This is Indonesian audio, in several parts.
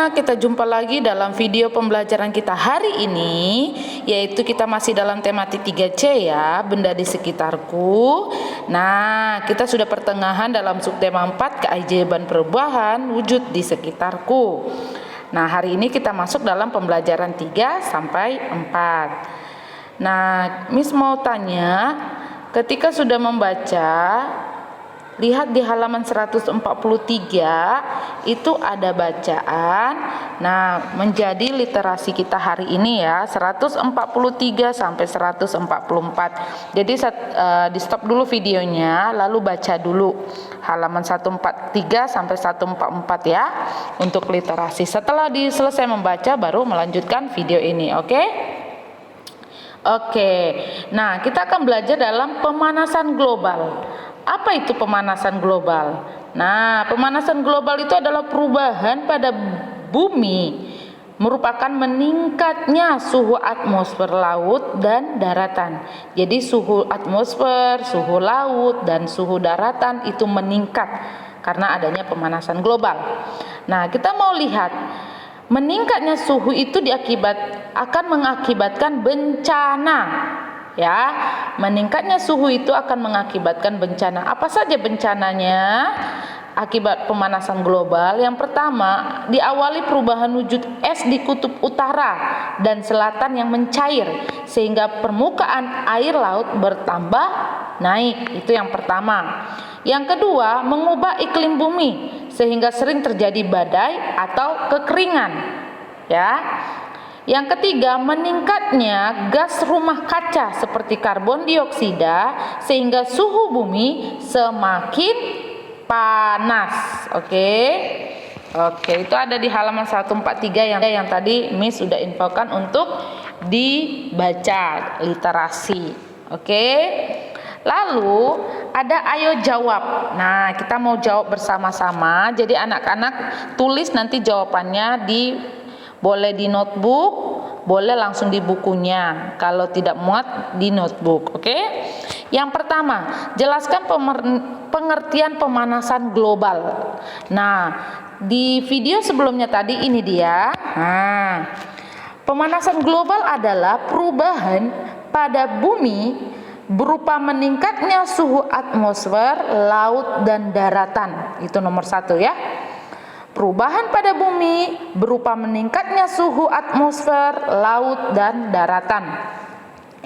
anak-anak, kita jumpa lagi dalam video pembelajaran kita hari ini, yaitu kita masih dalam tematik 3C ya, benda di sekitarku. Nah, kita sudah pertengahan dalam subtema 4, keajaiban perubahan wujud di sekitarku. Nah, hari ini kita masuk dalam pembelajaran 3 sampai 4. Nah, Miss mau tanya, ketika sudah membaca, lihat di halaman 143 itu ada bacaan. Nah, menjadi literasi kita hari ini ya 143 sampai 144. Jadi di stop dulu videonya, lalu baca dulu halaman 143 sampai 144 ya untuk literasi. Setelah selesai membaca baru melanjutkan video ini, oke? Oke. Nah, kita akan belajar dalam pemanasan global. Apa itu pemanasan global? Nah, pemanasan global itu adalah perubahan pada bumi, merupakan meningkatnya suhu atmosfer laut dan daratan. Jadi suhu atmosfer, suhu laut, dan suhu daratan itu meningkat karena adanya pemanasan global. Nah, kita mau lihat meningkatnya suhu itu akan mengakibatkan bencana. Ya, meningkatnya suhu itu akan mengakibatkan bencana. Apa saja bencananya akibat pemanasan global? Yang pertama, diawali perubahan wujud es di kutub utara dan selatan yang mencair sehingga permukaan air laut bertambah naik. Itu yang pertama. Yang kedua, mengubah iklim bumi sehingga sering terjadi badai atau kekeringan. Ya. Yang ketiga, meningkatnya gas rumah kaca seperti karbon dioksida sehingga suhu bumi semakin panas. Oke, itu ada di halaman 143 yang tadi Miss sudah infokan untuk dibaca literasi. Oke. Lalu ada ayo jawab. Nah, kita mau jawab bersama-sama. Jadi anak-anak tulis nanti jawabannya boleh di notebook, boleh langsung di bukunya. Kalau tidak muat di notebook, oke? Yang pertama, jelaskan pengertian pemanasan global. Nah, di video sebelumnya tadi ini dia. Nah, pemanasan global adalah perubahan pada bumi berupa meningkatnya suhu atmosfer, laut, dan daratan. Itu nomor 1 ya. Perubahan pada bumi berupa meningkatnya suhu atmosfer, laut, dan daratan.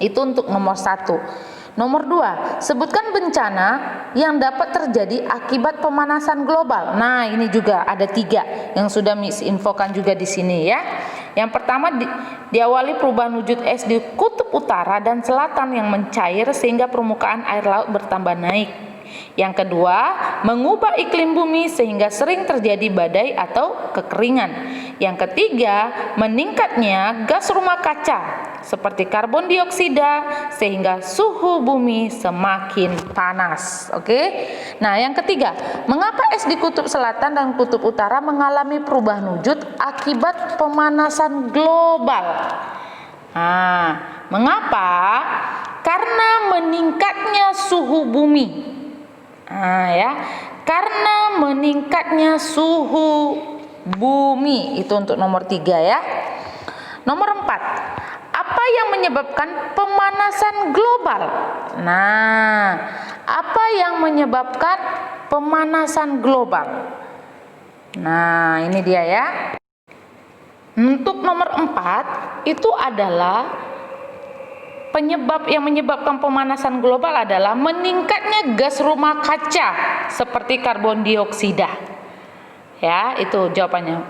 Itu untuk nomor 1. Nomor 2, sebutkan bencana yang dapat terjadi akibat pemanasan global. Nah, ini juga ada 3 yang sudah Miss infokan juga di sini ya. Yang pertama, diawali perubahan wujud es di kutub utara dan selatan yang mencair sehingga permukaan air laut bertambah naik. Yang kedua, mengubah iklim bumi sehingga sering terjadi badai atau kekeringan. Yang ketiga, meningkatnya gas rumah kaca seperti karbon dioksida sehingga suhu bumi semakin panas. Oke. Nah, yang ketiga, mengapa es di kutub selatan dan kutub utara mengalami perubahan wujud akibat pemanasan global? Nah, mengapa? Karena meningkatnya suhu bumi. Karena meningkatnya suhu bumi. Itu untuk nomor 3 ya. Nomor 4, apa yang menyebabkan pemanasan global? Nah, apa yang menyebabkan pemanasan global? Nah, ini dia ya. Untuk nomor 4 itu adalah penyebab yang menyebabkan pemanasan global adalah meningkatnya gas rumah kaca seperti karbon dioksida. Ya, itu jawabannya.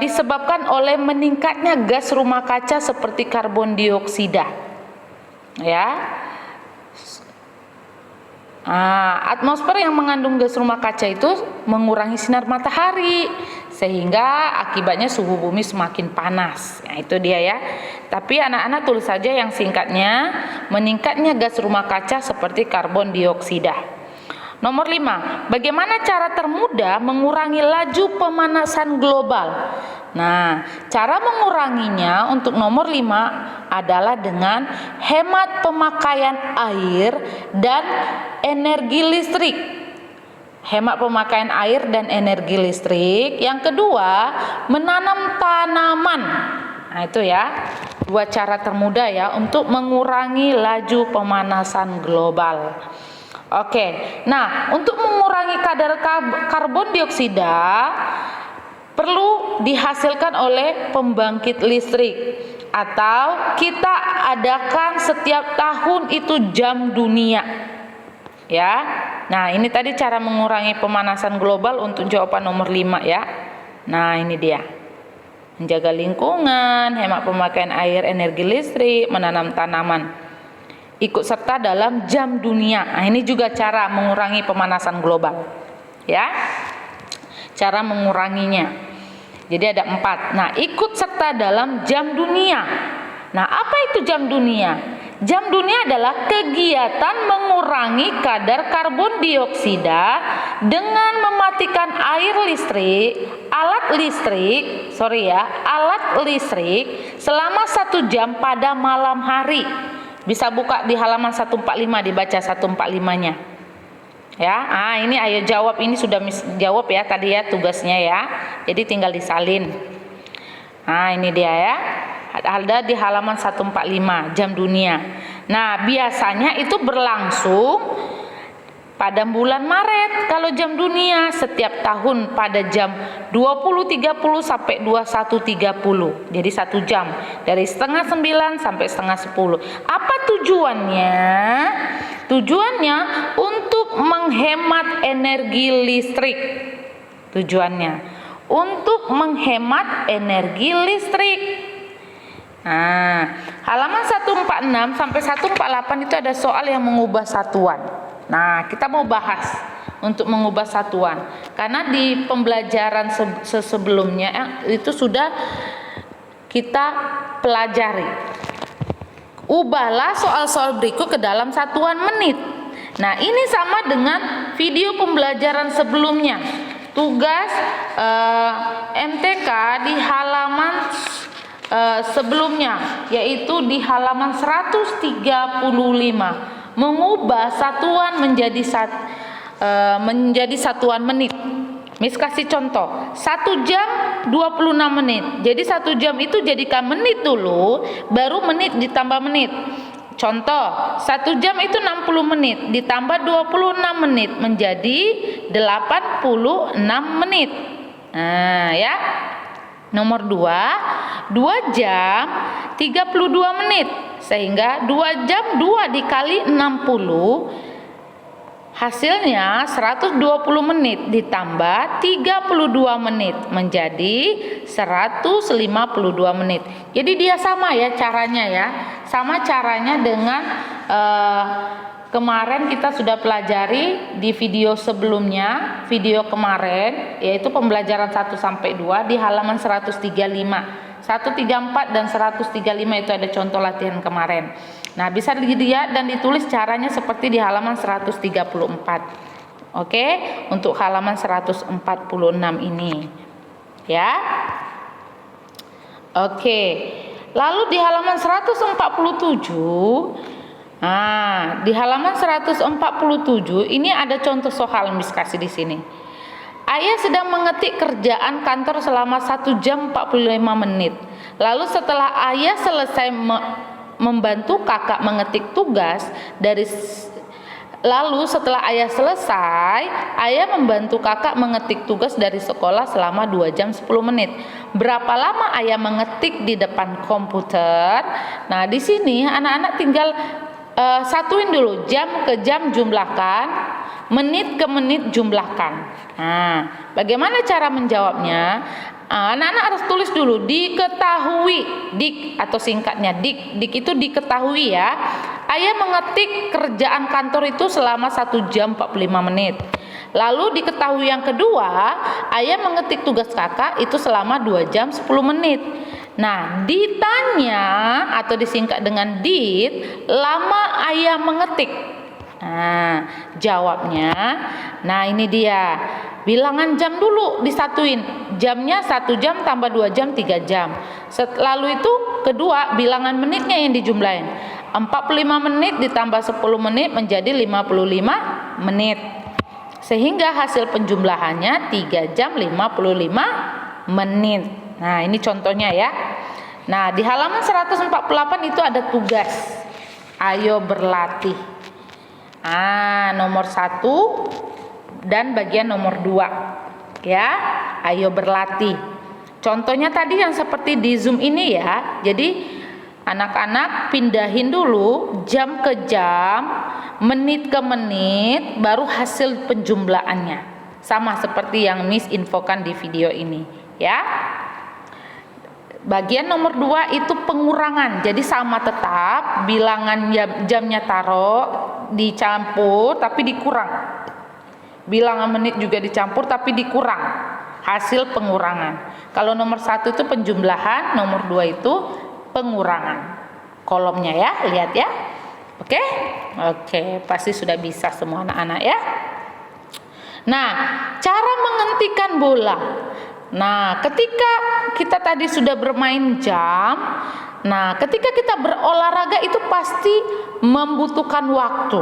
Disebabkan oleh meningkatnya gas rumah kaca seperti karbon dioksida. Ya. Atmosfer yang mengandung gas rumah kaca itu mengurangi sinar matahari sehingga akibatnya suhu bumi semakin panas. Nah, itu dia ya. Tapi anak-anak tulis saja yang singkatnya, meningkatnya gas rumah kaca seperti karbon dioksida. Nomor 5, bagaimana cara termudah mengurangi laju pemanasan global? Nah, cara menguranginya untuk nomor 5 adalah dengan hemat pemakaian air dan energi listrik. hemat pemakaian air dan energi listrik. Yang kedua, menanam tanaman. Nah, itu ya, dua cara termudah ya untuk mengurangi laju pemanasan global. Oke, nah untuk mengurangi kadar karbon dioksida perlu dihasilkan oleh pembangkit listrik atau kita adakan setiap tahun itu jam dunia. Ya. Nah, ini tadi cara mengurangi pemanasan global untuk jawaban nomor 5 ya. Nah, ini dia. Menjaga lingkungan, hemat pemakaian air, energi listrik, menanam tanaman. Ikut serta dalam jam dunia. Nah, ini juga cara mengurangi pemanasan global. Ya. Cara menguranginya. Jadi ada 4. Nah, ikut serta dalam jam dunia. Nah, apa itu jam dunia? Jam dunia adalah kegiatan mengurangi kadar karbon dioksida dengan mematikan alat listrik selama 1 jam pada malam hari. Bisa buka di halaman 145, dibaca 145-nya. Ya, ini ayo jawab, ini sudah jawab ya tadi ya tugasnya ya. Jadi tinggal disalin. Nah, ini dia ya. Ada di halaman 145 jam dunia. Nah, biasanya itu berlangsung pada bulan Maret kalau jam dunia, setiap tahun pada jam 20.30 sampai 21.30. Jadi 1 jam dari setengah 9 sampai setengah 10. Apa tujuannya? Tujuannya untuk menghemat energi listrik. Tujuannya untuk menghemat energi listrik. Nah, halaman 146 sampai 148 itu ada soal yang mengubah satuan. Nah, kita mau bahas untuk mengubah satuan. Karena di pembelajaran sebelumnya itu sudah kita pelajari. Ubahlah soal-soal berikut ke dalam satuan menit. Nah, ini sama dengan video pembelajaran sebelumnya. Tugas MTK di halaman sebelumnya, yaitu di halaman 135, mengubah satuan menjadi satuan menit. Mis kasih contoh, 1 jam 26 menit. Jadi 1 jam itu jadikan menit dulu, baru menit ditambah menit. Contoh, 1 jam itu 60 menit ditambah 26 menit menjadi 86 menit. Nah, ya. Nomor 2, 2 jam 32 menit. Sehingga 2 jam 2 dikali 60 hasilnya 120 menit ditambah 32 menit menjadi 152 menit. Jadi dia sama ya caranya ya. Sama caranya dengan kemarin kita sudah pelajari di video sebelumnya, video kemarin, yaitu pembelajaran 1 sampai 2 di halaman 135. 134 dan 135 itu ada contoh latihan kemarin. Nah, bisa dilihat dan ditulis caranya seperti di halaman 134. Oke, untuk halaman 146 ini. Ya. Oke. Lalu di halaman 147, nah, di halaman 147 ini ada contoh soal Miss kasih di sini. Ayah sedang mengetik kerjaan kantor selama 1 jam 45 menit. Lalu setelah ayah selesai membantu kakak mengetik tugas setelah ayah selesai, ayah membantu kakak mengetik tugas dari sekolah selama 2 jam 10 menit. Berapa lama ayah mengetik di depan komputer? Nah, di sini anak-anak tinggal satuin dulu, jam ke jam jumlahkan, menit ke menit jumlahkan. Nah, bagaimana cara menjawabnya? Anak-anak harus tulis dulu, diketahui, dik atau singkatnya dik. Dik itu diketahui ya. Ayah mengetik kerjaan kantor itu selama 1 jam 45 menit. Lalu diketahui yang kedua, ayah mengetik tugas kakak itu selama 2 jam 10 menit. Nah, ditanya atau disingkat dengan dit, lama ayah mengetik. Nah, jawabnya, nah ini dia. Bilangan jam dulu disatuin. Jamnya 1 jam tambah 2 jam 3 jam. Lalu itu kedua, bilangan menitnya yang dijumlahin. 45 menit ditambah 10 menit menjadi 55 menit. sehingga hasil penjumlahannya 3 jam 55 menit. Nah, ini contohnya ya. Nah, di halaman 148 itu ada tugas. Ayo berlatih. Nomor 1 dan bagian nomor 2. Ya, ayo berlatih. Contohnya tadi yang seperti di Zoom ini ya. Jadi anak-anak pindahin dulu jam ke jam, menit ke menit, baru hasil penjumlahannya. Sama seperti yang Miss infokan di video ini, ya. Bagian nomor 2 itu pengurangan. Jadi sama tetap, bilangan jamnya taruh, dicampur tapi dikurang. Bilangan menit juga dicampur tapi dikurang. Hasil pengurangan. Kalau nomor 1 itu penjumlahan, nomor 2 itu pengurangan. Kolomnya ya, lihat ya. Oke? Oke, pasti sudah bisa semua anak-anak ya. Nah, cara menghentikan bola. Nah, ketika kita tadi sudah bermain jam, nah ketika kita berolahraga itu pasti membutuhkan waktu,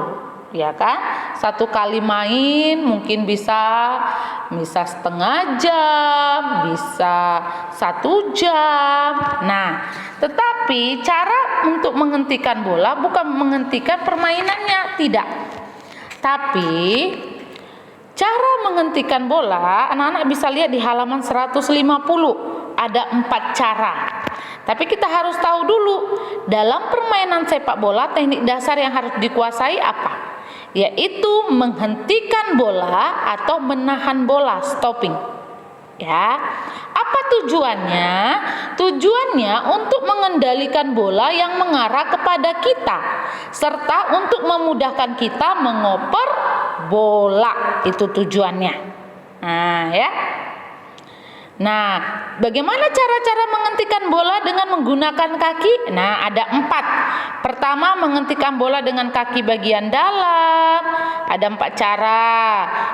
ya kan? Satu kali main mungkin bisa setengah jam, bisa 1 jam. Nah, tetapi cara untuk menghentikan bola bukan menghentikan permainannya, tidak. Tapi cara menghentikan bola, anak-anak bisa lihat di halaman 150, ada 4 cara. Tapi kita harus tahu dulu, dalam permainan sepak bola, teknik dasar yang harus dikuasai apa? Yaitu menghentikan bola atau menahan bola, stopping. Ya. Apa tujuannya? Tujuannya untuk mengendalikan bola yang mengarah kepada kita, serta untuk memudahkan kita mengoper bola. Itu tujuannya. Nah, ya. Nah, bagaimana cara-cara menghentikan bola dengan menggunakan kaki? Nah, ada 4. Pertama, menghentikan bola dengan kaki bagian dalam. Ada 4 cara.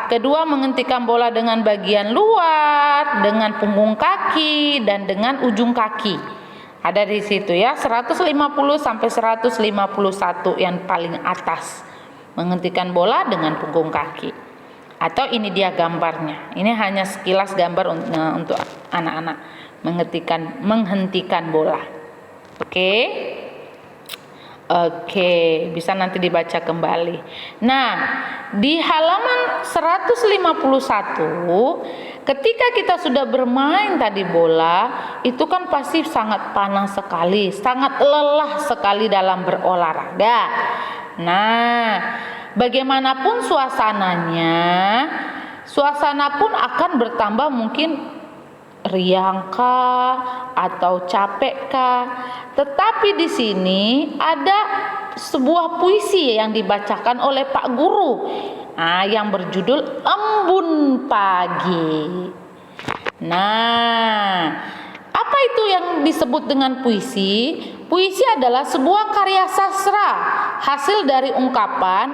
Kedua, menghentikan bola dengan bagian luar, dengan punggung kaki, dan dengan ujung kaki. Ada di situ ya, 150 sampai 151 yang paling atas. Menghentikan bola dengan punggung kaki. Atau ini dia gambarnya. Ini hanya sekilas gambar untuk anak-anak menghentikan bola. Oke, bisa nanti dibaca kembali. Nah, di halaman 151, ketika kita sudah bermain tadi bola, itu kan pasti sangat panas sekali, sangat lelah sekali dalam berolahraga. Nah, bagaimanapun suasana pun akan bertambah mungkin riangkah atau capekkah. Tetapi di sini ada sebuah puisi yang dibacakan oleh Pak Guru, yang berjudul Embun Pagi. Nah, apa itu yang disebut dengan puisi? Puisi adalah sebuah karya sastra, hasil dari ungkapan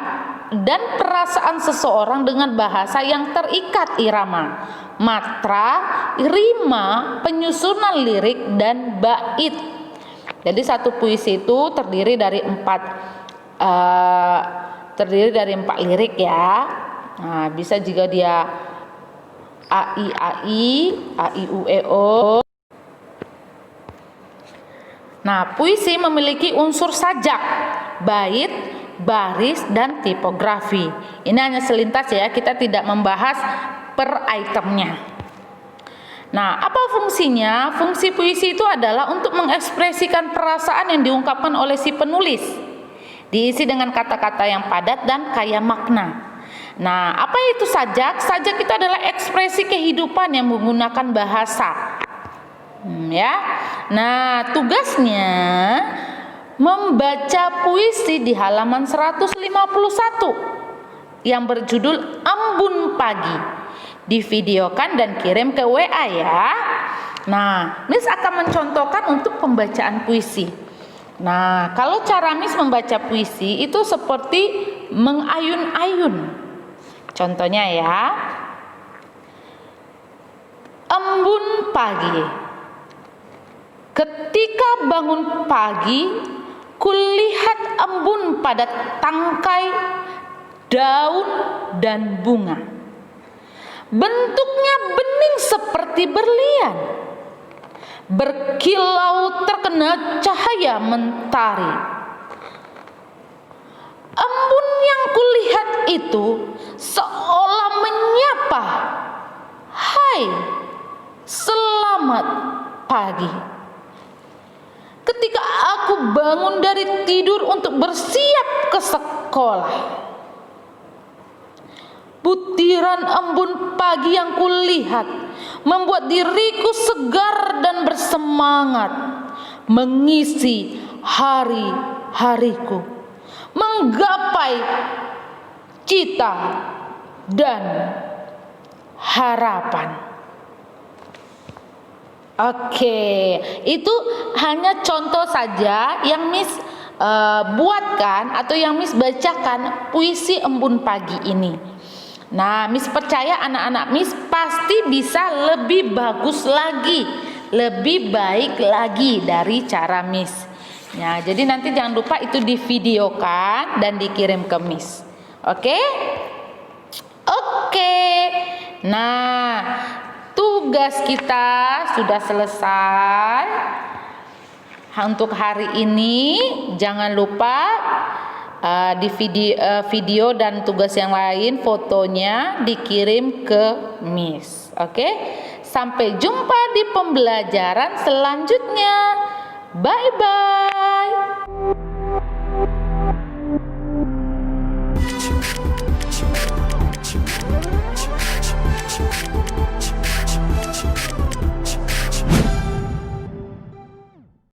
dan perasaan seseorang dengan bahasa yang terikat irama, matra, rima, penyusunan lirik, dan bait. Jadi satu puisi itu terdiri dari 4 lirik ya. Nah, bisa juga dia a i u e o. Nah, puisi memiliki unsur sajak, bait, baris, dan tipografi. Ini hanya selintas ya, kita tidak membahas per itemnya. Nah, apa fungsinya? Fungsi puisi itu adalah untuk mengekspresikan perasaan yang diungkapkan oleh si penulis, diisi dengan kata-kata yang padat dan kaya makna. Nah, apa itu sajak? Sajak itu adalah ekspresi kehidupan yang menggunakan bahasa. Ya. Nah, tugasnya membaca puisi di halaman 151 yang berjudul Embun Pagi. Divideokan dan kirim ke WA ya. Nah, Miss akan mencontohkan untuk pembacaan puisi. Nah, kalau cara Miss membaca puisi itu seperti mengayun-ayun. Contohnya ya. Embun pagi. Ketika bangun pagi, kulihat embun pada tangkai, daun, dan bunga. Bentuknya bening seperti berlian, berkilau terkena cahaya mentari. Embun yang kulihat itu seolah menyapa, "Hai, selamat pagi." Ketika aku bangun dari tidur untuk bersiap ke sekolah, butiran embun pagi yang kulihat membuat diriku segar dan bersemangat mengisi hari-hariku, menggapai cita dan harapan. Oke, itu hanya contoh saja yang Miss buatkan atau yang Miss bacakan puisi embun pagi ini. Nah, Miss percaya anak-anak Miss pasti bisa lebih bagus lagi, lebih baik lagi dari cara Miss. Ya, jadi nanti jangan lupa itu divideokan dan dikirim ke Miss. Oke? Oke. Nah, tugas kita sudah selesai. Untuk hari ini jangan lupa di video dan tugas yang lain fotonya dikirim ke Miss. Oke? Sampai jumpa di pembelajaran selanjutnya. Bye bye.